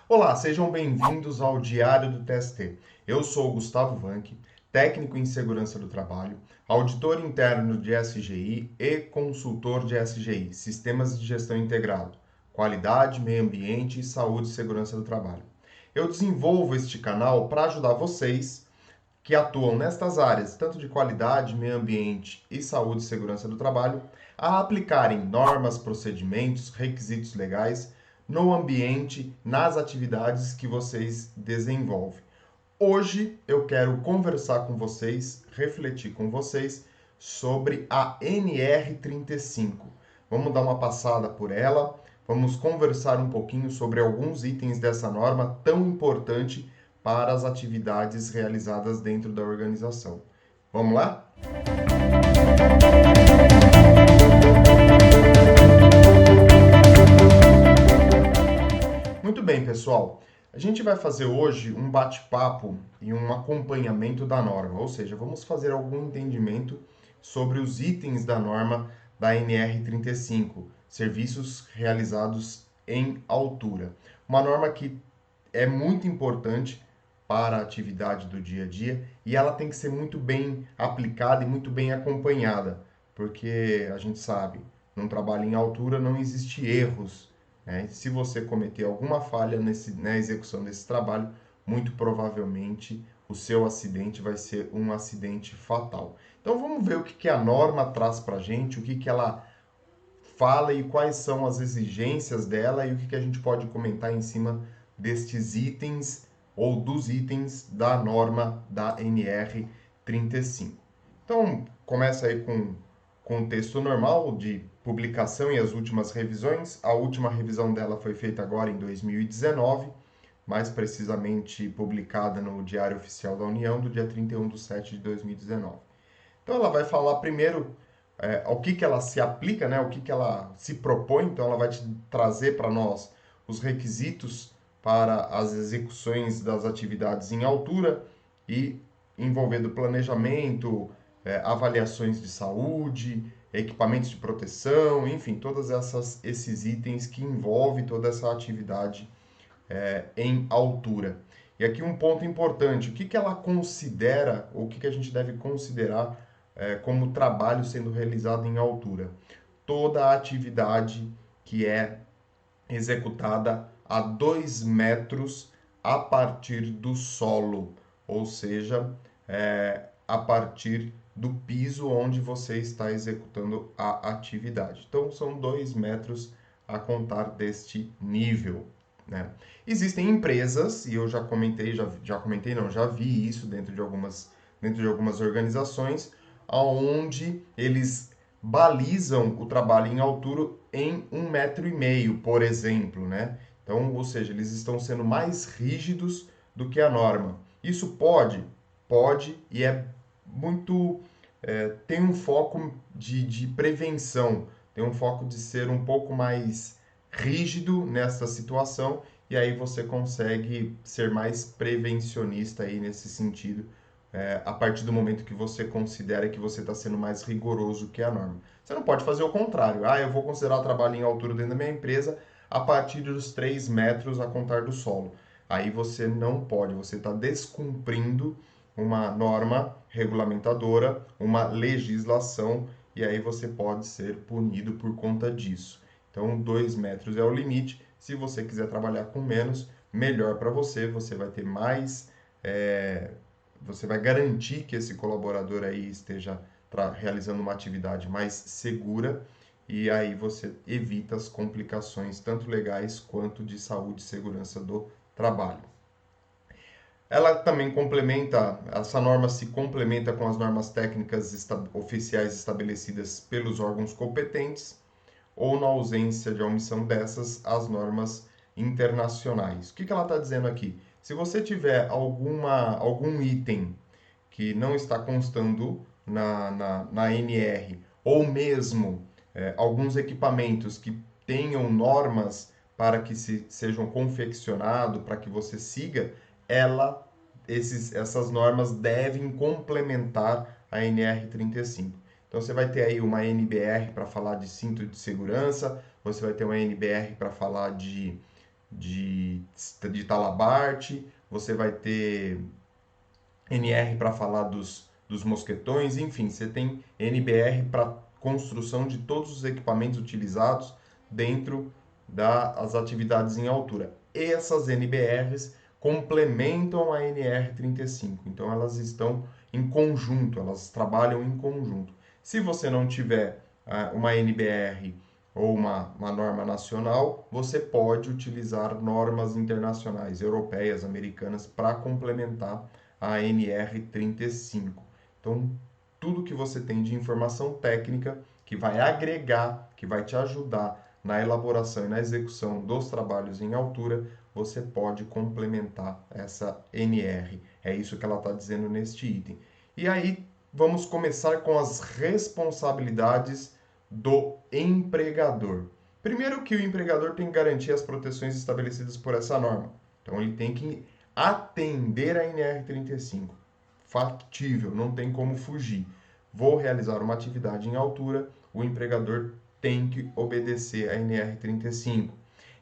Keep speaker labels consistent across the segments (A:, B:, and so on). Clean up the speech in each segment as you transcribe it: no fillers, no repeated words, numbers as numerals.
A: Olá, sejam bem-vindos ao Diário do TST. Eu sou o Gustavo Vanck, técnico em segurança do trabalho, auditor interno de SGI e consultor de SGI, Sistemas de Gestão Integrado, Qualidade, Meio Ambiente, Saúde e Segurança do Trabalho. Eu desenvolvo este canal para ajudar vocês que atuam nestas áreas, tanto de qualidade, meio ambiente e saúde e segurança do trabalho, a aplicarem normas, procedimentos, requisitos legais no ambiente, nas atividades que vocês desenvolvem. Hoje eu quero conversar com vocês, refletir com vocês sobre a NR35. Vamos dar uma passada por ela, vamos conversar um pouquinho sobre alguns itens dessa norma tão importante para as atividades realizadas dentro da organização. Vamos lá? Muito bem, pessoal. A gente vai fazer hoje um bate-papo e um acompanhamento da norma, ou seja, vamos fazer algum entendimento sobre os itens da norma da NR35, serviços realizados em altura. Uma norma que é muito importante para a atividade do dia a dia e ela tem que ser muito bem aplicada e muito bem acompanhada, porque a gente sabe, num trabalho em altura não existe erros, né? Se você cometer alguma falha na execução desse trabalho, muito provavelmente o seu acidente vai ser um acidente fatal. Então vamos ver o que a norma traz para a gente, o que ela fala e quais são as exigências dela e o que a gente pode comentar em cima destes itens ou dos itens da norma da NR35. Então, começa aí com o texto normal de publicação e as últimas revisões. A última revisão dela foi feita agora em 2019, mais precisamente publicada no Diário Oficial da União, do dia 31/7/2019. Então, ela vai falar primeiro ao que ela se aplica, né, o que ela se propõe. Então, ela vai te trazer para nós os requisitos para as execuções das atividades em altura e envolvendo planejamento, avaliações de saúde, equipamentos de proteção, enfim, todos esses itens que envolvem toda essa atividade em altura. E aqui um ponto importante, o que ela considera, ou o que a gente deve considerar como trabalho sendo realizado em altura? Toda a atividade que é executada a 2 metros a partir do solo, ou seja, a partir do piso onde você está executando a atividade. Então, são 2 metros a contar deste nível, né? Existem empresas, e eu já comentei, já vi isso dentro de algumas organizações, onde eles balizam o trabalho em altura em 1,5 m, por exemplo, né? Então, ou seja, eles estão sendo mais rígidos do que a norma. Isso pode, e é muito, tem um foco de prevenção, tem um foco de ser um pouco mais rígido nessa situação, e aí você consegue ser mais prevencionista aí nesse sentido, a partir do momento que você considera que você está sendo mais rigoroso que a norma. Você não pode fazer o contrário. Ah, eu vou considerar o trabalho em altura dentro da minha empresa a partir dos 3 metros a contar do solo. Aí você não pode, você está descumprindo uma norma regulamentadora, uma legislação, e aí você pode ser punido por conta disso. Então, 2 metros é o limite. Se você quiser trabalhar com menos, melhor para você, você vai ter mais. Você vai garantir que esse colaborador aí esteja realizando uma atividade mais segura e aí você evita as complicações tanto legais quanto de saúde e segurança do trabalho. Ela também complementa, essa norma se complementa com as normas técnicas oficiais estabelecidas pelos órgãos competentes ou, na ausência de omissão dessas, as normas internacionais. O que ela está dizendo aqui? Se você tiver algum item que não está constando na NR, ou mesmo alguns equipamentos que tenham normas para que sejam confeccionados, para que você siga, essas normas devem complementar a NR35. Então você vai ter aí uma NBR para falar de cinto de segurança, você vai ter uma NBR para falar de de talabarte, você vai ter NR para falar dos mosquetões, enfim, você tem NBR para construção de todos os equipamentos utilizados dentro das atividades em altura. Essas NBRs complementam a NR35, então elas estão em conjunto, elas trabalham em conjunto. Se você não tiver uma NBR ou uma norma nacional, você pode utilizar normas internacionais, europeias, americanas, para complementar a NR35. Então, tudo que você tem de informação técnica que vai agregar, que vai te ajudar na elaboração e na execução dos trabalhos em altura, você pode complementar essa NR. É isso que ela está dizendo neste item. E aí, vamos começar com as responsabilidades do empregador. Primeiro que o empregador tem que garantir as proteções estabelecidas por essa norma. Então, ele tem que atender a NR35. Factível, não tem como fugir. Vou realizar uma atividade em altura, o empregador tem que obedecer a NR35.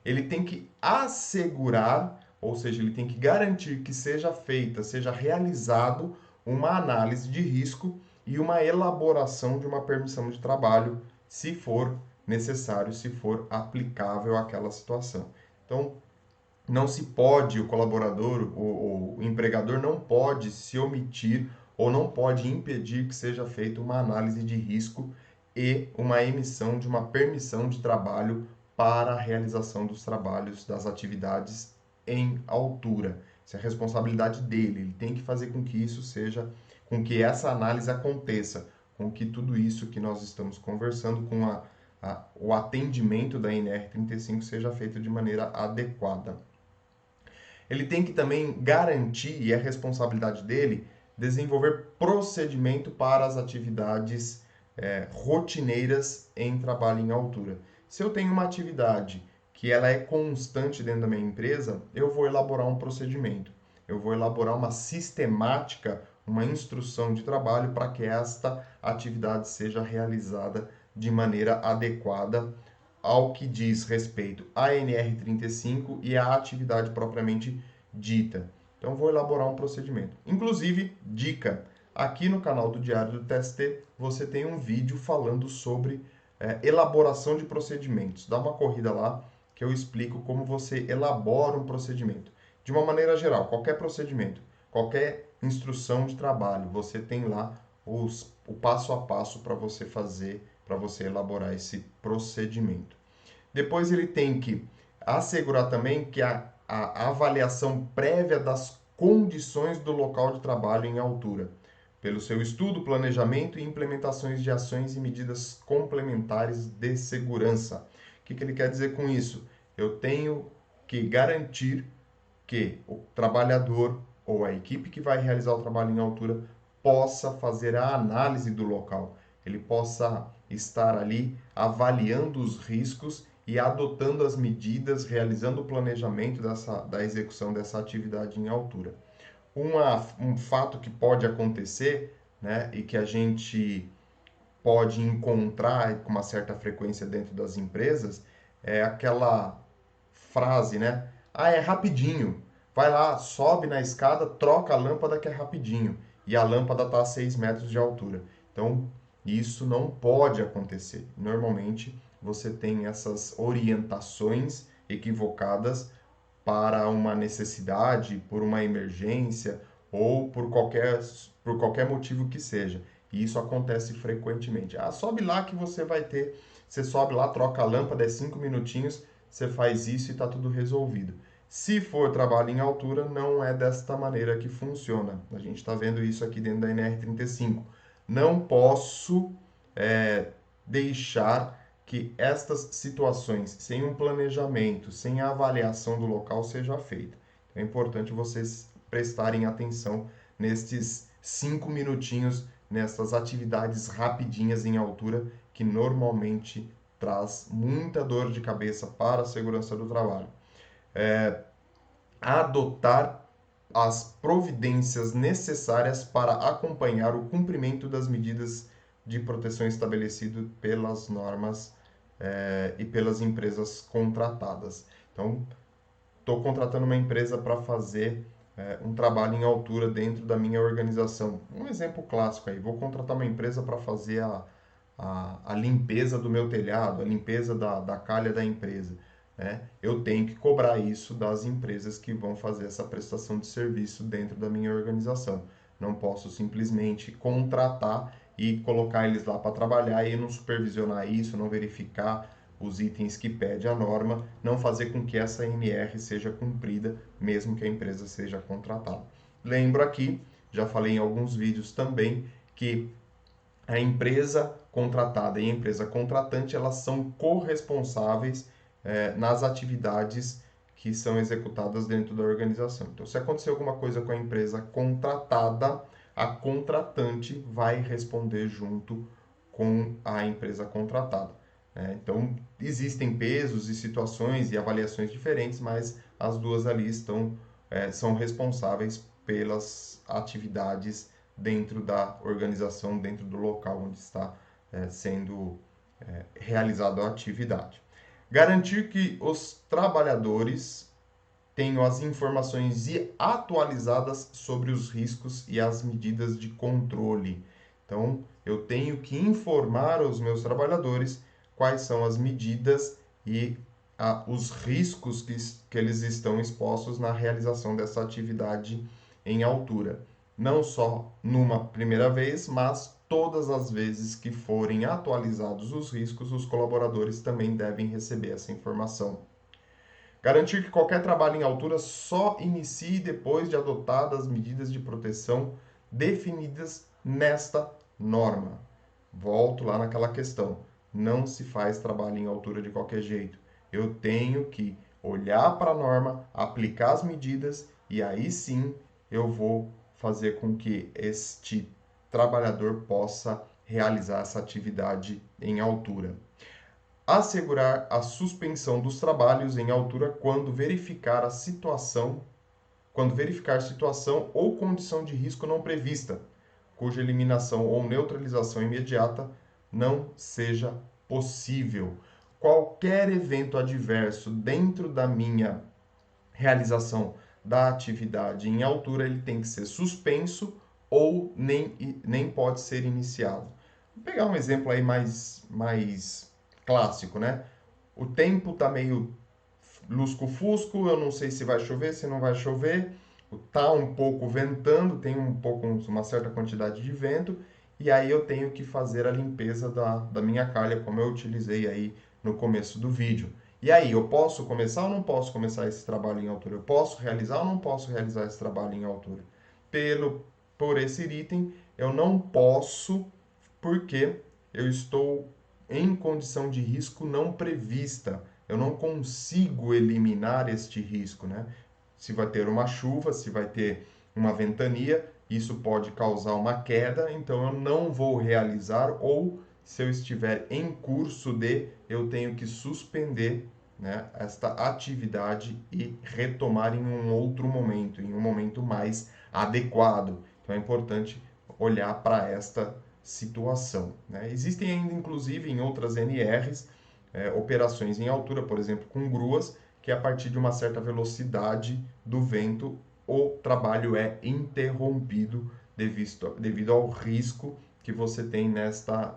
A: Ele tem que assegurar, ou seja, ele tem que garantir que seja feita, seja realizado uma análise de risco e uma elaboração de uma permissão de trabalho, se for necessário, se for aplicável àquela situação. Então, não se pode, o colaborador, o empregador não pode se omitir ou não pode impedir que seja feita uma análise de risco e uma emissão de uma permissão de trabalho para a realização dos trabalhos, das atividades em altura. Isso é responsabilidade dele, ele tem que fazer com que isso seja, com que essa análise aconteça, com que tudo isso que nós estamos conversando, com o atendimento da NR35 seja feito de maneira adequada. Ele tem que também garantir, e é responsabilidade dele, desenvolver procedimento para as atividades rotineiras em trabalho em altura. Se eu tenho uma atividade que ela é constante dentro da minha empresa, eu vou elaborar um procedimento. Eu vou elaborar uma sistemática, uma instrução de trabalho para que esta atividade seja realizada de maneira adequada ao que diz respeito à NR35 e à atividade propriamente dita. Então, vou elaborar um procedimento. Inclusive, dica, aqui no canal do Diário do TST, você tem um vídeo falando sobre elaboração de procedimentos. Dá uma corrida lá que eu explico como você elabora um procedimento. De uma maneira geral, qualquer procedimento, qualquer instrução de trabalho, você tem lá o passo a passo para você fazer, para você elaborar esse procedimento. Depois ele tem que assegurar também que a avaliação prévia das condições do local de trabalho em altura, pelo seu estudo, planejamento e implementações de ações e medidas complementares de segurança. O que ele quer dizer com isso? Eu tenho que garantir que o trabalhador ou a equipe que vai realizar o trabalho em altura possa fazer a análise do local, ele possa estar ali avaliando os riscos e adotando as medidas, realizando o planejamento da execução dessa atividade em altura. Um fato que pode acontecer, né, e que a gente pode encontrar com uma certa frequência dentro das empresas, é aquela frase, né? Ah, é rapidinho. Vai lá, sobe na escada, troca a lâmpada que é rapidinho. E a lâmpada está a 6 metros de altura. Então, isso não pode acontecer. Normalmente, você tem essas orientações equivocadas para uma necessidade, por uma emergência ou por qualquer motivo que seja. E isso acontece frequentemente. Ah, sobe lá que você vai ter. Você sobe lá, troca a lâmpada, é 5 minutinhos, você faz isso e está tudo resolvido. Se for trabalho em altura, não é desta maneira que funciona. A gente está vendo isso aqui dentro da NR35. Não posso deixar que estas situações, sem um planejamento, sem a avaliação do local, seja feita. Então, é importante vocês prestarem atenção nestes 5 minutinhos, nessas atividades rapidinhas em altura, que normalmente traz muita dor de cabeça para a segurança do trabalho. Adotar as providências necessárias para acompanhar o cumprimento das medidas de proteção estabelecido pelas normas e pelas empresas contratadas. Então, estou contratando uma empresa para fazer um trabalho em altura dentro da minha organização. Um exemplo clássico aí, vou contratar uma empresa para fazer a limpeza do meu telhado, a limpeza da calha da empresa. Né? Eu tenho que cobrar isso das empresas que vão fazer essa prestação de serviço dentro da minha organização. Não posso simplesmente contratar e colocar eles lá para trabalhar e não supervisionar isso, não verificar os itens que pede a norma, não fazer com que essa NR seja cumprida, mesmo que a empresa seja contratada. Lembro aqui, já falei em alguns vídeos também, que a empresa contratada e a empresa contratante, elas são corresponsáveis nas atividades que são executadas dentro da organização. Então, se acontecer alguma coisa com a empresa contratada, a contratante vai responder junto com a empresa contratada. Então, existem pesos e situações e avaliações diferentes, mas as duas ali são responsáveis pelas atividades dentro da organização, dentro do local onde está sendo realizada a atividade. Garantir que os trabalhadores tenham as informações atualizadas sobre os riscos e as medidas de controle. Então, eu tenho que informar os meus trabalhadores quais são as medidas e os riscos que eles estão expostos na realização dessa atividade em altura. Não só numa primeira vez, mas todas as vezes que forem atualizados os riscos, os colaboradores também devem receber essa informação. Garantir que qualquer trabalho em altura só inicie depois de adotadas as medidas de proteção definidas nesta norma. Volto lá naquela questão. Não se faz trabalho em altura de qualquer jeito. Eu tenho que olhar para a norma, aplicar as medidas e aí sim eu vou fazer com que este trabalhador possa realizar essa atividade em altura. Assegurar a suspensão dos trabalhos em altura quando verificar situação ou condição de risco não prevista, cuja eliminação ou neutralização imediata não seja possível. Qualquer evento adverso dentro da minha realização da atividade em altura, ele tem que ser suspenso ou nem pode ser iniciado. Vou pegar um exemplo aí mais clássico, né? O tempo tá meio lusco-fusco, eu não sei se vai chover, se não vai chover, tá um pouco ventando, tem uma certa quantidade de vento, e aí eu tenho que fazer a limpeza da minha calha, como eu utilizei aí no começo do vídeo. E aí, eu posso começar ou não posso começar esse trabalho em altura? Eu posso realizar ou não posso realizar esse trabalho em altura? Por esse item, eu não posso, porque eu estou em condição de risco não prevista. Eu não consigo eliminar este risco, né? Se vai ter uma chuva, se vai ter uma ventania, isso pode causar uma queda, então eu não vou realizar, ou se eu estiver em curso eu tenho que suspender, né, esta atividade e retomar em um outro momento, em um momento mais adequado. Então é importante olhar para esta situação. Né? Existem ainda, inclusive, em outras NRs, operações em altura, por exemplo, com gruas, que a partir de uma certa velocidade do vento, o trabalho é interrompido devido ao risco que você tem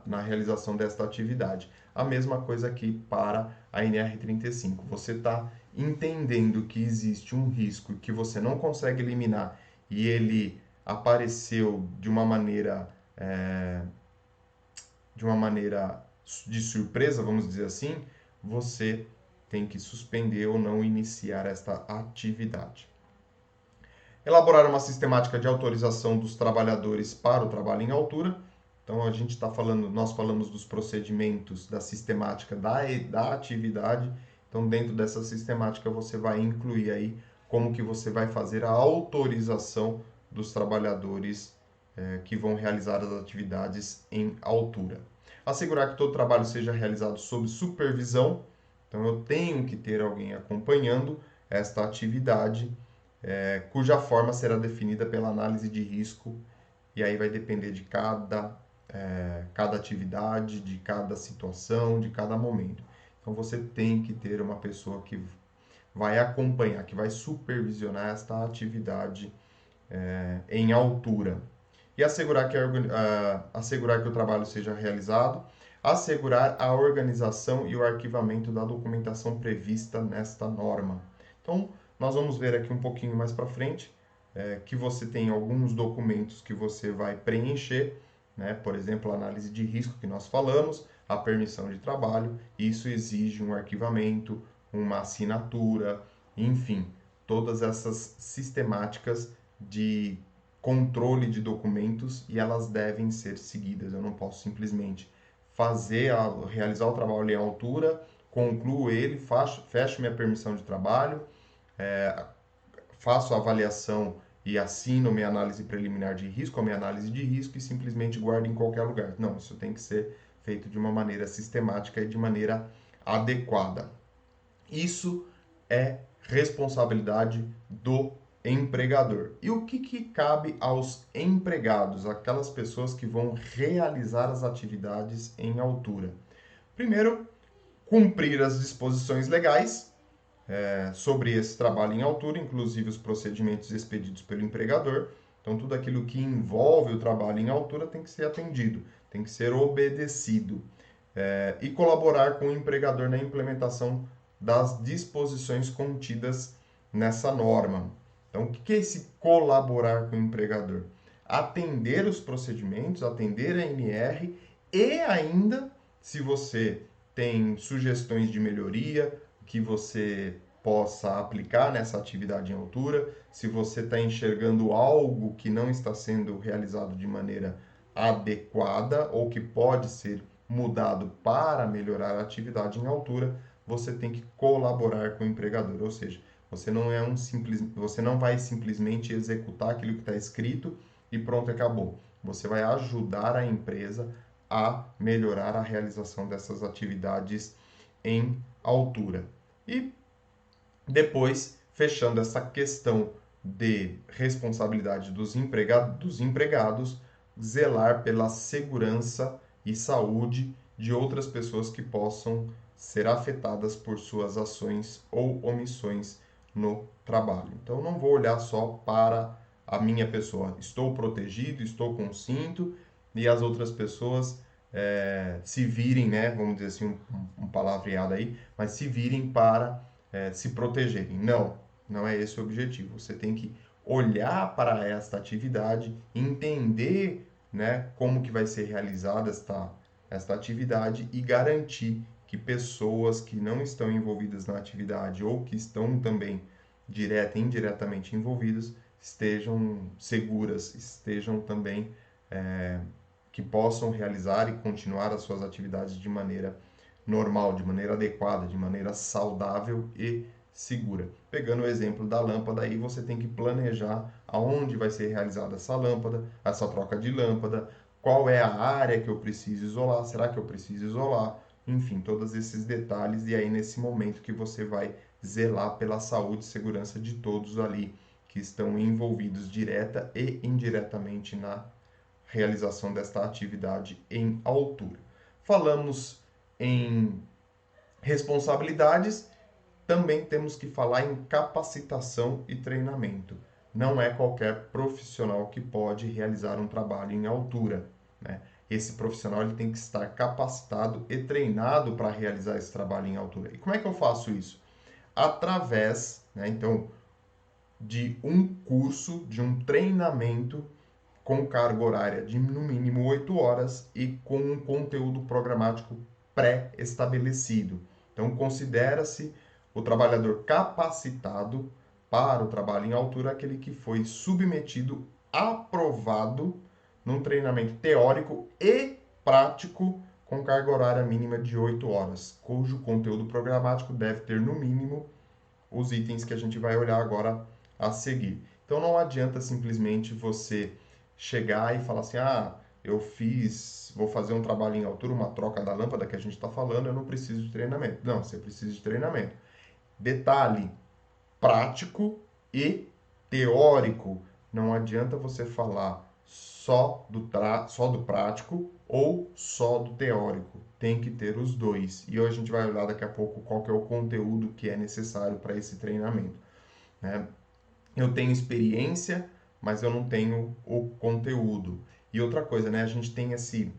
A: na realização desta atividade. A mesma coisa aqui para a NR35. Você está entendendo que existe um risco que você não consegue eliminar e ele apareceu de uma maneira de surpresa, vamos dizer assim, você tem que suspender ou não iniciar esta atividade. Elaborar uma sistemática de autorização dos trabalhadores para o trabalho em altura. Então nós falamos dos procedimentos da sistemática da atividade. Então dentro dessa sistemática você vai incluir aí como que você vai fazer a autorização dos trabalhadores que vão realizar as atividades em altura. Assegurar que todo trabalho seja realizado sob supervisão. Então eu tenho que ter alguém acompanhando esta atividade, cuja forma será definida pela análise de risco, e aí vai depender de cada atividade, de cada situação, de cada momento. Então você tem que ter uma pessoa que vai acompanhar, que vai supervisionar esta atividade em altura. E assegurar que o trabalho seja realizado, assegurar a organização e o arquivamento da documentação prevista nesta norma. Então, nós vamos ver aqui um pouquinho mais para frente que você tem alguns documentos que você vai preencher, né? Por exemplo, a análise de risco que nós falamos, a permissão de trabalho, isso exige um arquivamento, uma assinatura, enfim, todas essas sistemáticas de controle de documentos e elas devem ser seguidas. Eu não posso simplesmente realizar o trabalho em altura, concluo ele, fecho minha permissão de trabalho, faço a avaliação e assino minha análise preliminar de risco, a minha análise de risco e simplesmente guardo em qualquer lugar. Não, isso tem que ser feito de uma maneira sistemática e de maneira adequada. Isso é responsabilidade do empregador. E o que cabe aos empregados, aquelas pessoas que vão realizar as atividades em altura? Primeiro, cumprir as disposições legais sobre esse trabalho em altura, inclusive os procedimentos expedidos pelo empregador. Então, tudo aquilo que envolve o trabalho em altura tem que ser atendido, tem que ser obedecido. E colaborar com o empregador na implementação das disposições contidas nessa norma. Então, o que é esse colaborar com o empregador? Atender os procedimentos, atender a NR e ainda, se você tem sugestões de melhoria que você possa aplicar nessa atividade em altura, se você está enxergando algo que não está sendo realizado de maneira adequada ou que pode ser mudado para melhorar a atividade em altura, você tem que colaborar com o empregador, ou seja, você não vai simplesmente executar aquilo que está escrito e pronto, acabou. Você vai ajudar a empresa a melhorar a realização dessas atividades em altura. E depois, fechando essa questão de responsabilidade dos empregados, zelar pela segurança e saúde de outras pessoas que possam ser afetadas por suas ações ou omissões no trabalho. Então, não vou olhar só para a minha pessoa. Estou protegido, estou com cinto e as outras pessoas se virem, né? Vamos dizer assim, um palavreado aí, mas se virem para se protegerem. Não, não é esse o objetivo. Você tem que olhar para esta atividade, entender, né, como que vai ser realizada esta atividade e garantir que pessoas que não estão envolvidas na atividade ou que estão também direta e indiretamente envolvidas estejam seguras, estejam também que possam realizar e continuar as suas atividades de maneira normal, de maneira adequada, de maneira saudável e segura. Pegando o exemplo da lâmpada, aí você tem que planejar aonde vai ser realizada essa lâmpada, essa troca de lâmpada, qual é a área que eu preciso isolar, será que eu preciso isolar? Enfim, todos esses detalhes e aí nesse momento que você vai zelar pela saúde e segurança de todos ali que estão envolvidos direta e indiretamente na realização desta atividade em altura. Falamos em responsabilidades, também temos que falar em capacitação e treinamento. Não é qualquer profissional que pode realizar um trabalho em altura, né? Esse profissional ele tem que estar capacitado e treinado para realizar esse trabalho em altura. E como é que eu faço isso? Através, né, então, de um curso, de um treinamento com carga horária de no mínimo 8 horas e com um conteúdo programático pré-estabelecido. Então, considera-se o trabalhador capacitado para o trabalho em altura aquele que foi submetido, aprovado num treinamento teórico e prático com carga horária mínima de 8 horas, cujo conteúdo programático deve ter no mínimo os itens que a gente vai olhar agora a seguir. Então não adianta simplesmente você chegar e falar assim, vou fazer um trabalho em altura, uma troca da lâmpada que a gente está falando, eu não preciso de treinamento. Não, você precisa de treinamento. Detalhe, prático e teórico. Não adianta você falar só do prático ou só do teórico. tem que ter os dois. E hoje a gente vai olhar daqui a pouco qual que é o conteúdo que é necessário para esse treinamento, né? Eu tenho experiência, mas eu não tenho o conteúdo. E outra coisa, né? A gente tem essa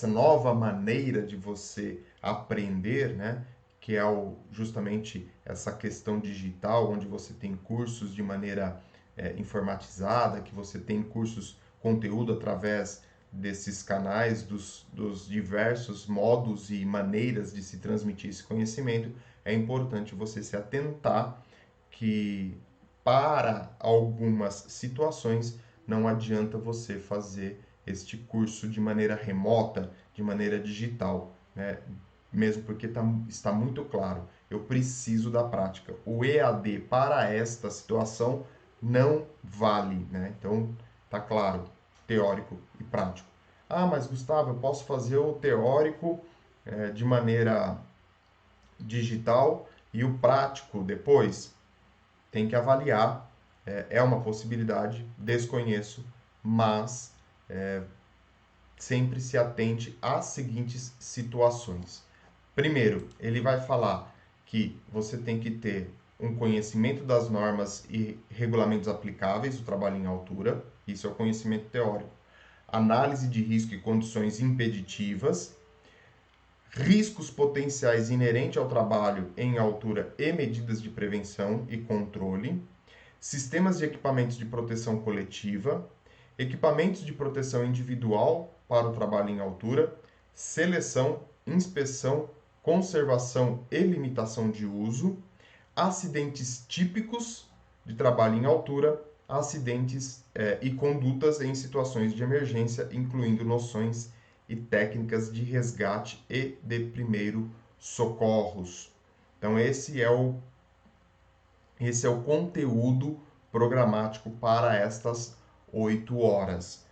A: nova maneira de você aprender, né? Que é justamente essa questão digital, onde você tem cursos de maneira informatizada, que você tem cursos, conteúdo através desses canais, dos diversos modos e maneiras de se transmitir esse conhecimento. É importante você se atentar que para algumas situações não adianta você fazer este curso de maneira remota, de maneira digital, né? Mesmo porque está muito claro, eu preciso da prática. O EAD para esta situação não vale, né? Então, tá claro, teórico e prático. Ah, mas Gustavo, eu posso fazer o teórico de maneira digital e o prático depois? Tem que avaliar, é uma possibilidade, desconheço, mas sempre se atente às seguintes situações. Primeiro, ele vai falar que você tem que ter um conhecimento das normas e regulamentos aplicáveis do trabalho em altura, isso é o conhecimento teórico. Análise de risco e condições impeditivas, riscos potenciais inerentes ao trabalho em altura e medidas de prevenção e controle, sistemas de equipamentos de proteção coletiva, equipamentos de proteção individual para o trabalho em altura, seleção, inspeção, conservação e limitação de uso, acidentes típicos de trabalho em altura, acidentes e condutas em situações de emergência, incluindo noções e técnicas de resgate e de primeiro socorros. Então esse é o conteúdo programático para estas 8 horas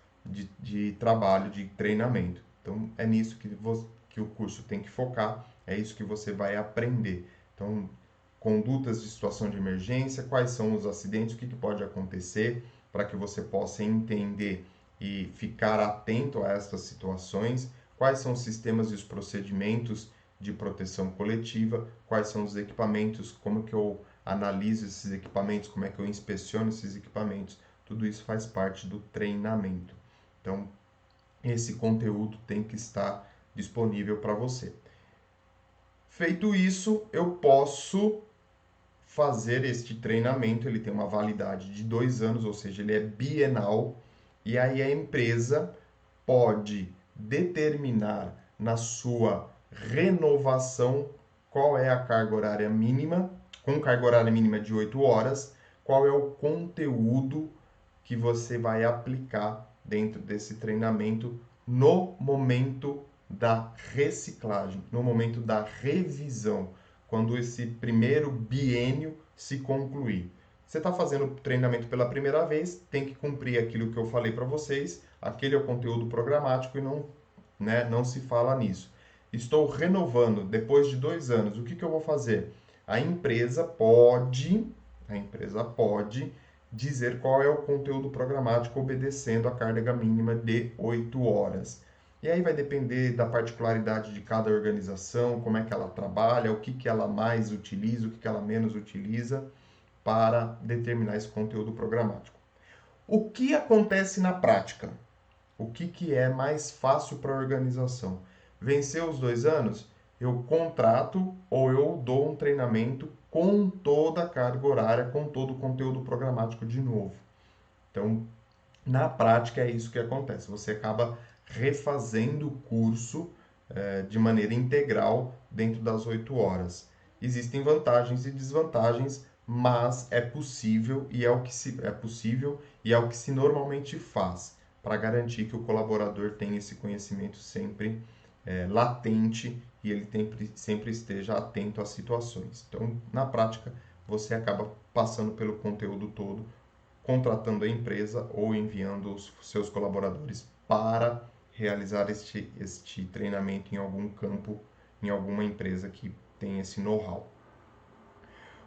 A: de trabalho, de treinamento. Então, é nisso que o curso tem que focar, é isso que você vai aprender. Então, condutas de situação de emergência, quais são os acidentes, o que pode acontecer, para que você possa entender e ficar atento a estas situações, quais são os sistemas e os procedimentos de proteção coletiva, quais são os equipamentos, como que eu analiso esses equipamentos, como é que eu inspeciono esses equipamentos, tudo isso faz parte do treinamento. Então, esse conteúdo tem que estar disponível para você. Feito isso, eu posso fazer este treinamento, ele tem uma validade de 2 anos, ou seja, ele é bienal, e aí a empresa pode determinar na sua renovação qual é a carga horária mínima, com carga horária mínima de 8 horas, qual é o conteúdo que você vai aplicar dentro desse treinamento no momento da reciclagem, no momento da revisão, quando esse primeiro biênio se concluir. Você está fazendo o treinamento pela primeira vez, tem que cumprir aquilo que eu falei para vocês, aquele é o conteúdo programático e não se fala nisso. Estou renovando depois de 2 anos, o que eu vou fazer? A empresa pode dizer qual é o conteúdo programático obedecendo a carga mínima de 8 horas. E aí vai depender da particularidade de cada organização, como é que ela trabalha, o que ela mais utiliza, o que ela menos utiliza, para determinar esse conteúdo programático. O que acontece na prática? O que é mais fácil para a organização? Venceu os 2 anos? Eu contrato ou eu dou um treinamento com toda a carga horária, com todo o conteúdo programático de novo. Então, na prática é isso que acontece. Você acaba refazendo o curso de maneira integral dentro das 8 horas. Existem vantagens e desvantagens, mas é possível e é o que se normalmente faz para garantir que o colaborador tenha esse conhecimento sempre latente e ele sempre esteja atento às situações. Então, na prática, você acaba passando pelo conteúdo todo, contratando a empresa ou enviando os seus colaboradores para realizar este treinamento em algum campo, em alguma empresa que tem esse know-how.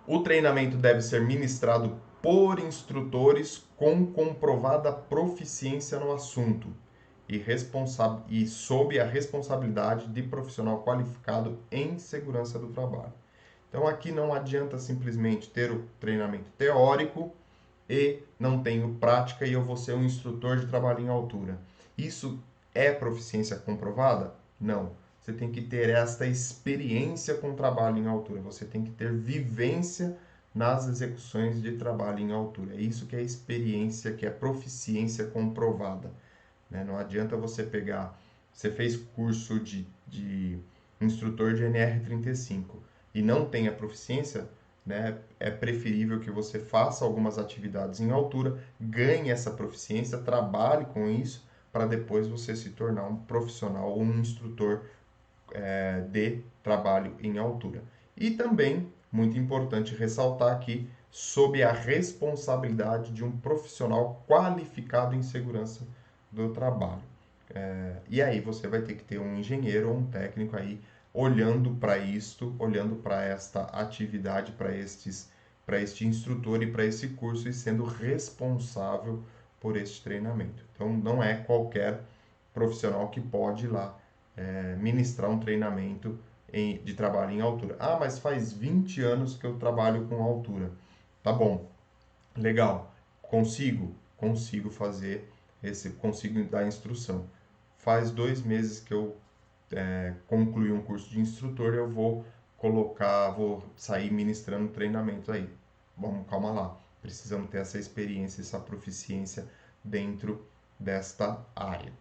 A: O treinamento deve ser ministrado por instrutores com comprovada proficiência no assunto e sob a responsabilidade de profissional qualificado em segurança do trabalho. Então aqui não adianta simplesmente ter o treinamento teórico e não tenho prática e eu vou ser um instrutor de trabalho em altura. Isso é proficiência comprovada? Não. Você tem que ter esta experiência com trabalho em altura. Você tem que ter vivência nas execuções de trabalho em altura. É isso que é experiência, que é proficiência comprovada. Né? Não adianta você pegar... Você fez curso de instrutor de NR35 e não tem a proficiência, né? É preferível que você faça algumas atividades em altura, ganhe essa proficiência, trabalhe com isso, para depois você se tornar um profissional ou um instrutor de trabalho em altura. E também, muito importante ressaltar aqui, sob a responsabilidade de um profissional qualificado em segurança do trabalho. E aí você vai ter que ter um engenheiro ou um técnico aí olhando para isto, olhando para esta atividade, para este instrutor e para esse curso e sendo responsável por este treinamento. Então não é qualquer profissional que pode ir lá ministrar um treinamento de trabalho em altura. Ah, mas faz 20 anos que eu trabalho com altura. Tá bom, legal. Consigo fazer consigo dar instrução. Faz 2 meses que eu concluí um curso de instrutor, eu vou sair ministrando treinamento aí. Vamos, calma lá. Precisamos ter essa experiência, essa proficiência dentro desta área.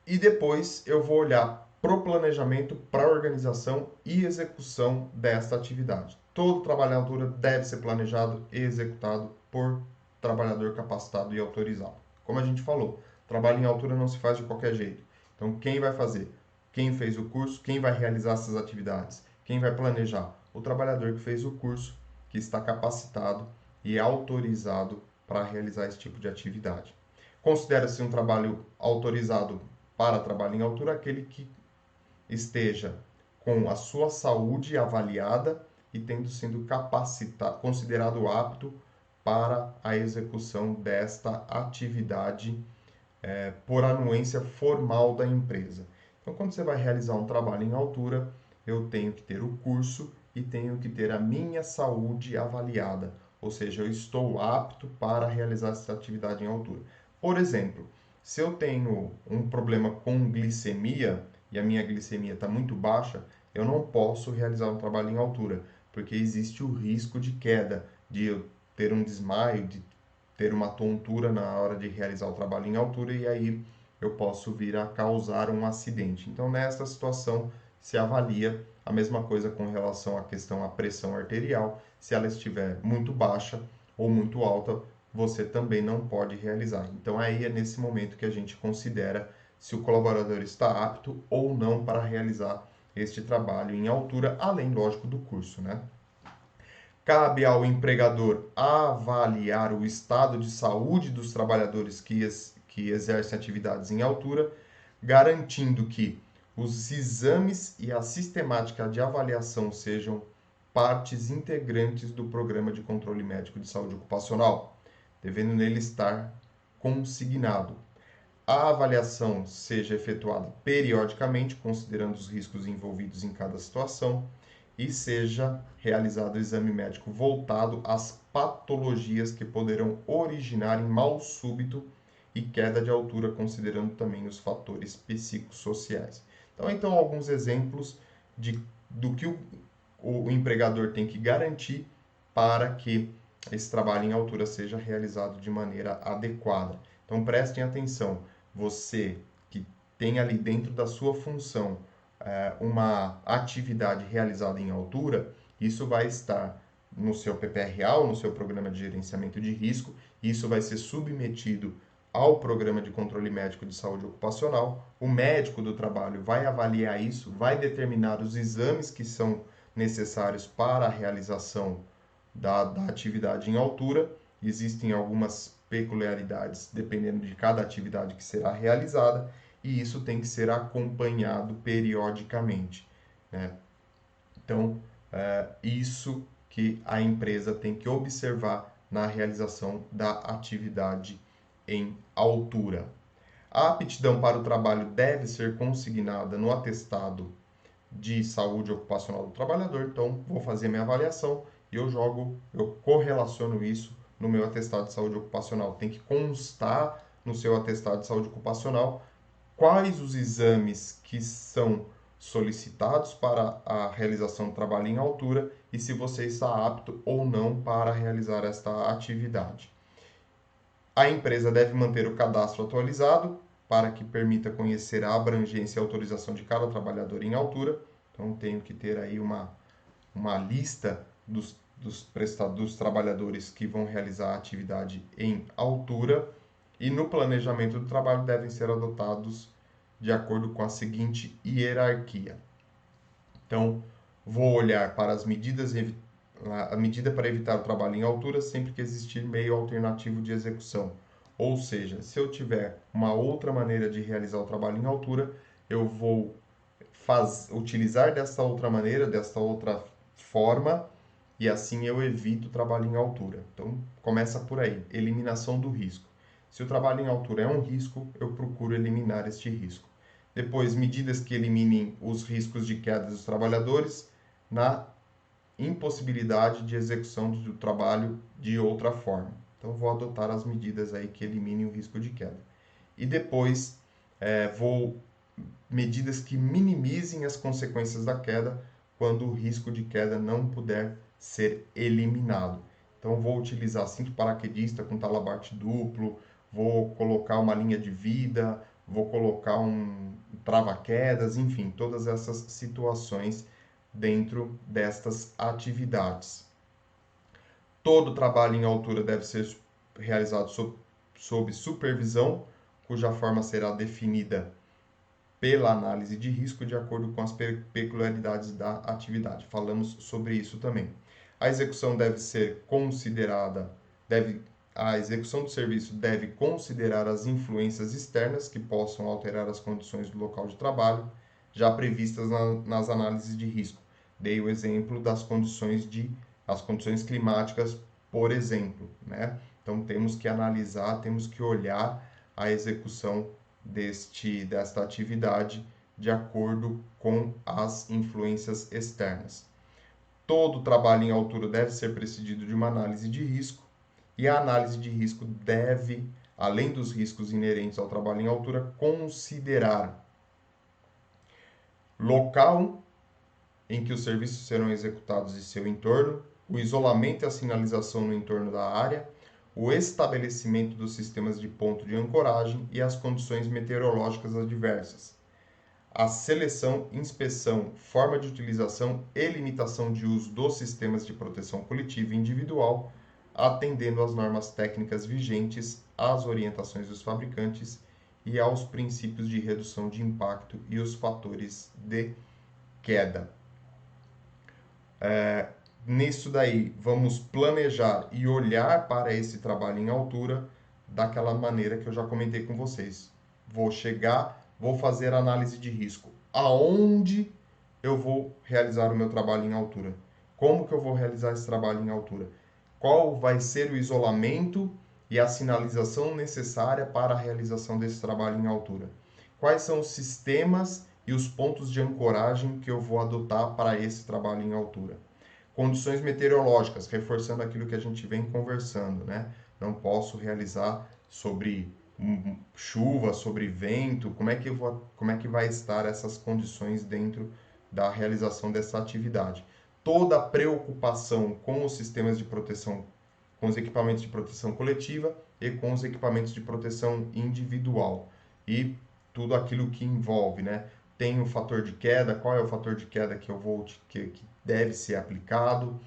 A: E depois eu vou olhar para o planejamento, para a organização e execução desta atividade. Todo trabalho em altura deve ser planejado e executado por trabalhador capacitado e autorizado. Como a gente falou, trabalho em altura não se faz de qualquer jeito. Então, quem vai fazer? Quem fez o curso? Quem vai realizar essas atividades? Quem vai planejar? O trabalhador que fez o curso, que está capacitado e autorizado para realizar esse tipo de atividade. Considera-se um trabalho autorizado para trabalho em altura aquele que esteja com a sua saúde avaliada e tendo sido capacitado, considerado apto para a execução desta atividade por anuência formal da empresa. Então, quando você vai realizar um trabalho em altura, eu tenho que ter o curso e tenho que ter a minha saúde avaliada, ou seja, eu estou apto para realizar essa atividade em altura. Por exemplo, se eu tenho um problema com glicemia e a minha glicemia está muito baixa, eu não posso realizar um trabalho em altura, porque existe o risco de queda, de eu ter um desmaio, de ter uma tontura na hora de realizar o trabalho em altura e aí eu posso vir a causar um acidente. Então, nessa situação, se avalia a mesma coisa com relação à questão à pressão arterial. Se ela estiver muito baixa ou muito alta, você também não pode realizar. Então, aí é nesse momento que a gente considera se o colaborador está apto ou não para realizar este trabalho em altura, além, lógico, do curso, né? Cabe ao empregador avaliar o estado de saúde dos trabalhadores que exercem atividades em altura, garantindo que os exames e a sistemática de avaliação sejam partes integrantes do programa de controle médico de saúde ocupacional, devendo nele estar consignado. A avaliação seja efetuada periodicamente, considerando os riscos envolvidos em cada situação, e seja realizado o exame médico voltado às patologias que poderão originar em mal súbito e queda de altura, considerando também os fatores psicossociais. Então alguns exemplos do que o empregador tem que garantir para que esse trabalho em altura seja realizado de maneira adequada. Então prestem atenção, você que tem ali dentro da sua função uma atividade realizada em altura, isso vai estar no seu PPRA, no seu Programa de Gerenciamento de Risco, isso vai ser submetido ao Programa de Controle Médico de Saúde Ocupacional. O médico do trabalho vai avaliar isso, vai determinar os exames que são necessários para a realização da atividade em altura. Existem algumas peculiaridades dependendo de cada atividade que será realizada, e isso tem que ser acompanhado periodicamente, né? Então, isso que a empresa tem que observar na realização da atividade em altura. A aptidão para o trabalho deve ser consignada no atestado de saúde ocupacional do trabalhador. Então, vou fazer minha avaliação e eu correlaciono isso no meu atestado de saúde ocupacional. Tem que constar no seu atestado de saúde ocupacional quais os exames que são solicitados para a realização do trabalho em altura e se você está apto ou não para realizar esta atividade. A empresa deve manter o cadastro atualizado para que permita conhecer a abrangência e autorização de cada trabalhador em altura. Então, tenho que ter aí uma lista dos trabalhadores que vão realizar a atividade em altura. E no planejamento do trabalho devem ser adotados de acordo com a seguinte hierarquia. Então, vou olhar para as medidas, a medida para evitar o trabalho em altura sempre que existir meio alternativo de execução. Ou seja, se eu tiver uma outra maneira de realizar o trabalho em altura, eu vou utilizar dessa outra maneira, dessa outra forma, e assim eu evito o trabalho em altura. Então, começa por aí, eliminação do risco. Se o trabalho em altura é um risco, eu procuro eliminar este risco. Depois, medidas que eliminem os riscos de queda dos trabalhadores na impossibilidade de execução do trabalho de outra forma. Então, vou adotar as medidas aí que eliminem o risco de queda. E depois, medidas que minimizem as consequências da queda quando o risco de queda não puder ser eliminado. Então, vou utilizar cinto paraquedista com talabarte duplo, vou colocar uma linha de vida, vou colocar um trava-quedas, enfim, todas essas situações dentro destas atividades. Todo trabalho em altura deve ser realizado sob supervisão, cuja forma será definida pela análise de risco de acordo com as peculiaridades da atividade. Falamos sobre isso também. A execução deve ser considerada, a execução do serviço deve considerar as influências externas que possam alterar as condições do local de trabalho, já previstas nas análises de risco. Dei o exemplo das condições climáticas, por exemplo, né? Então temos que analisar, temos que olhar a execução desta atividade de acordo com as influências externas. Todo trabalho em altura deve ser precedido de uma análise de risco, e a análise de risco deve, além dos riscos inerentes ao trabalho em altura, considerar local em que os serviços serão executados e seu entorno, o isolamento e a sinalização no entorno da área, o estabelecimento dos sistemas de ponto de ancoragem e as condições meteorológicas adversas, a seleção, inspeção, forma de utilização e limitação de uso dos sistemas de proteção coletiva e individual, atendendo às normas técnicas vigentes, às orientações dos fabricantes e aos princípios de redução de impacto e os fatores de queda. Nisso daí, vamos planejar e olhar para esse trabalho em altura daquela maneira que eu já comentei com vocês. Vou fazer análise de risco. Aonde eu vou realizar o meu trabalho em altura? Como que eu vou realizar esse trabalho em altura? Qual vai ser o isolamento e a sinalização necessária para a realização desse trabalho em altura? Quais são os sistemas e os pontos de ancoragem que eu vou adotar para esse trabalho em altura? Condições meteorológicas, reforçando aquilo que a gente vem conversando, né? Não posso realizar sobre chuva, sobre vento, como é que vai estar essas condições dentro da realização dessa atividade. Toda a preocupação com os sistemas de proteção, com os equipamentos de proteção coletiva e com os equipamentos de proteção individual. E tudo aquilo que envolve, né? Tem o fator de queda, qual é o fator de queda que deve ser aplicado,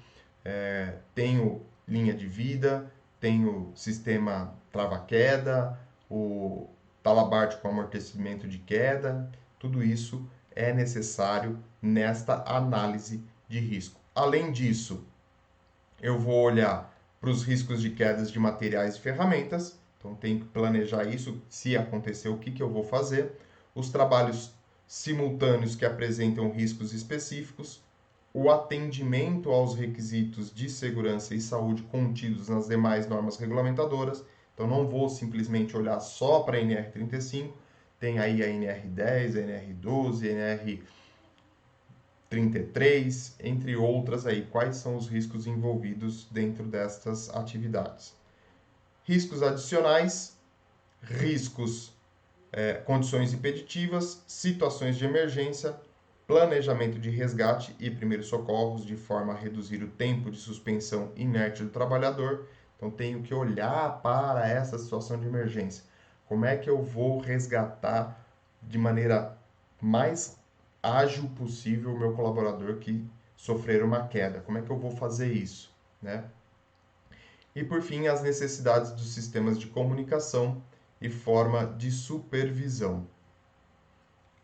A: tenho linha de vida, tenho sistema trava-queda, o talabarte com amortecimento de queda, tudo isso é necessário nesta análise de risco. Além disso, eu vou olhar para os riscos de quedas de materiais e ferramentas, então tenho que planejar isso, se acontecer o que eu vou fazer, os trabalhos simultâneos que apresentam riscos específicos, o atendimento aos requisitos de segurança e saúde contidos nas demais normas regulamentadoras, Então não vou simplesmente olhar só para a NR35, tem aí a NR10, a NR12, a NR33, entre outras aí. Quais são os riscos envolvidos dentro destas atividades? Riscos adicionais, riscos, condições impeditivas, situações de emergência, planejamento de resgate e primeiros socorros de forma a reduzir o tempo de suspensão inerte do trabalhador. Então, tenho que olhar para essa situação de emergência. Como é que eu vou resgatar de maneira mais ágil possível o meu colaborador que sofrer uma queda? Como é que eu vou fazer isso, né? E, por fim, as necessidades dos sistemas de comunicação e forma de supervisão.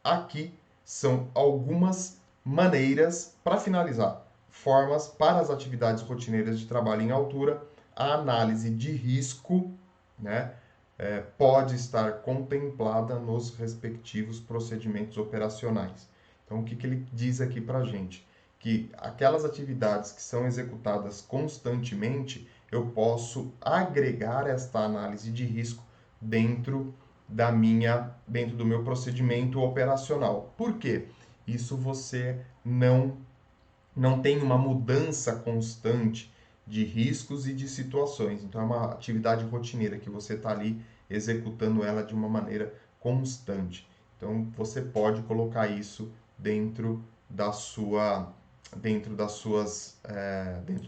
A: Aqui são algumas maneiras, para finalizar, formas para as atividades rotineiras de trabalho em altura. A análise de risco, né, pode estar contemplada nos respectivos procedimentos operacionais. Então, o que ele diz aqui para a gente? Que aquelas atividades que são executadas constantemente, eu posso agregar esta análise de risco dentro dentro do meu procedimento operacional. Por quê? Isso você não tem uma mudança constante de riscos e de situações. Então, é uma atividade rotineira que você está ali executando ela de uma maneira constante. Então, você pode colocar isso dentro dentro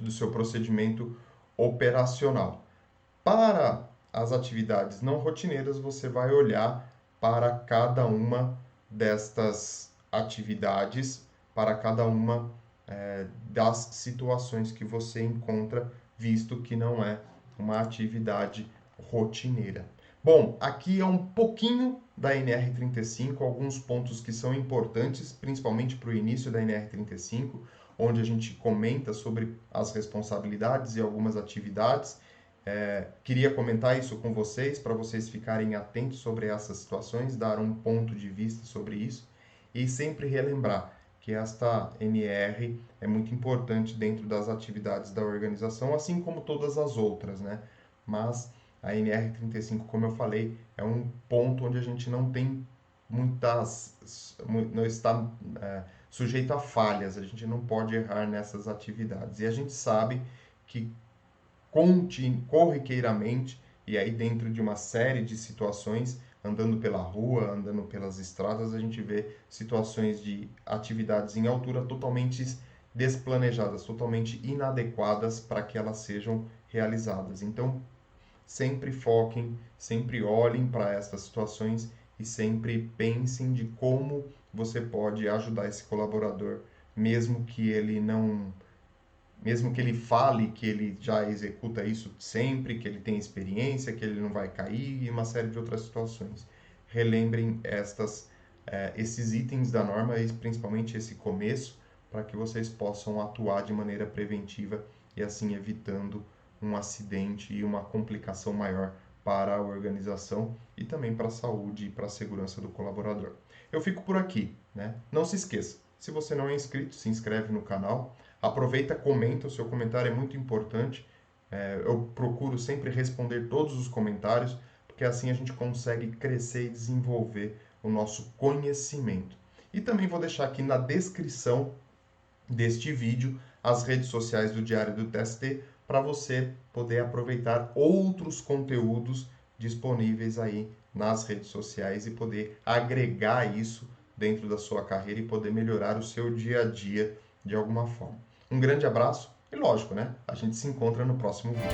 A: do seu procedimento operacional. Para as atividades não rotineiras, você vai olhar para cada uma destas atividades, para cada uma das situações que você encontra, visto que não é uma atividade rotineira. Bom, aqui é um pouquinho da NR35, alguns pontos que são importantes, principalmente para o início da NR35, onde a gente comenta sobre as responsabilidades e algumas atividades. Queria comentar isso com vocês, para vocês ficarem atentos sobre essas situações, dar um ponto de vista sobre isso e sempre relembrar que esta NR é muito importante dentro das atividades da organização, assim como todas as outras, né? Mas a NR35, como eu falei, é um ponto onde a gente não tem não está sujeito a falhas, a gente não pode errar nessas atividades. E a gente sabe que corriqueiramente, e aí dentro de uma série de situações, andando pela rua, andando pelas estradas, a gente vê situações de atividades em altura totalmente desplanejadas, totalmente inadequadas para que elas sejam realizadas. Então, sempre foquem, sempre olhem para essas situações e sempre pensem de como você pode ajudar esse colaborador, mesmo que ele fale que ele já executa isso sempre, que ele tem experiência, que ele não vai cair e uma série de outras situações. Relembrem esses itens da norma e principalmente esse começo para que vocês possam atuar de maneira preventiva e assim evitando um acidente e uma complicação maior para a organização e também para a saúde e para a segurança do colaborador. Eu fico por aqui, né? Não se esqueça, se você não é inscrito, se inscreve no canal. Aproveita, comenta, o seu comentário é muito importante. Eu procuro sempre responder todos os comentários, porque assim a gente consegue crescer e desenvolver o nosso conhecimento. E também vou deixar aqui na descrição deste vídeo as redes sociais do Diário do TST, para você poder aproveitar outros conteúdos disponíveis aí nas redes sociais e poder agregar isso dentro da sua carreira e poder melhorar o seu dia a dia de alguma forma. Um grande abraço e lógico, né? A gente se encontra no próximo vídeo.